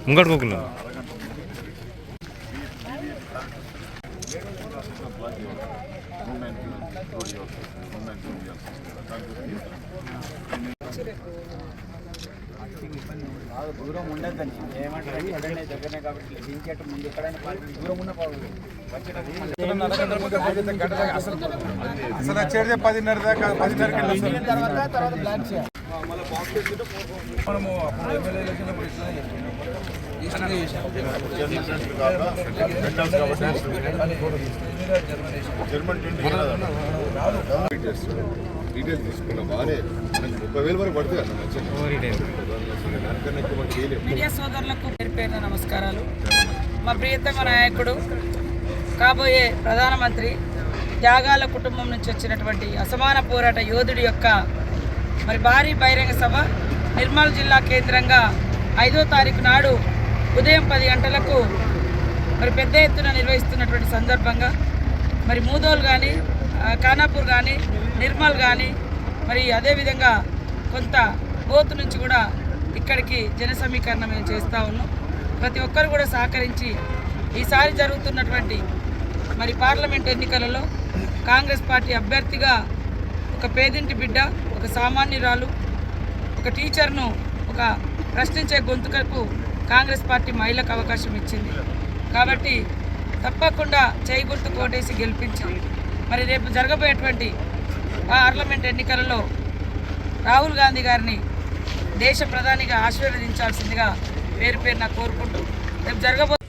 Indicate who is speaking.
Speaker 1: ముంగడుకోకుండా
Speaker 2: దూరం ఉండద్దని ఏమంటారు దగ్గరనే కాబట్టి దించేట ముందు ఎక్కడైనా దూరం ఉన్న
Speaker 3: అసలు వచ్చేది 10:30 దాకా 10:30
Speaker 2: తర్వాత ప్లాన్ చేయాలి.
Speaker 3: మనము అప్పుడు ఎమ్మెల్యే ఎలక్షన్ప్పుడు
Speaker 4: డీటెయిల్స్ తీసుకున్నాం బాగానే 30,000 వరకు పడుతుంది
Speaker 5: మీడియా సోదరులకు పేరు పేరున నమస్కారాలు. మా ప్రియతమ నాయకుడు కాబోయే ప్రధానమంత్రి త్యాగాల కుటుంబం నుంచి వచ్చినటువంటి అసమాన పోరాట యోధుడి యొక్క మరి భారీ బహిరంగ సభ నిర్మల్ జిల్లా కేంద్రంగా 5వ తారీఖు నాడు ఉదయం 10 గంటలకు మరి పెద్ద ఎత్తున నిర్వహిస్తున్నటువంటి సందర్భంగా మరి మూదోల్ కానీ ఖానాపూర్ కానీ నిర్మల్ కానీ మరి అదేవిధంగా కొంత బోతు నుంచి కూడా ఇక్కడికి జన సమీకరణ మేము చేస్తూ ఉన్నాం. ప్రతి ఒక్కరు కూడా సహకరించి ఈసారి జరుగుతున్నటువంటి మరి పార్లమెంట్ ఎన్నికలలో కాంగ్రెస్ పార్టీ అభ్యర్థిగా ఒక పేదింటి బిడ్డ, ఒక సామాన్యురాలు, ఒక టీచర్ను ఒక ప్రశ్నించే గొంతుకకు కాంగ్రెస్ పార్టీ మహిళకు అవకాశం ఇచ్చింది. కాబట్టి తప్పకుండా చేయి గుర్తు కోటేసి గెలిపించి మరి రేపు జరగబోయేటువంటి పార్లమెంట్ ఎన్నికలలో రాహుల్ గాంధీ గారిని దేశ ప్రధానిగా ఆశీర్వదించాల్సిందిగా పేరు పేరున కోరుకుంటూ రేపు జరగబోయే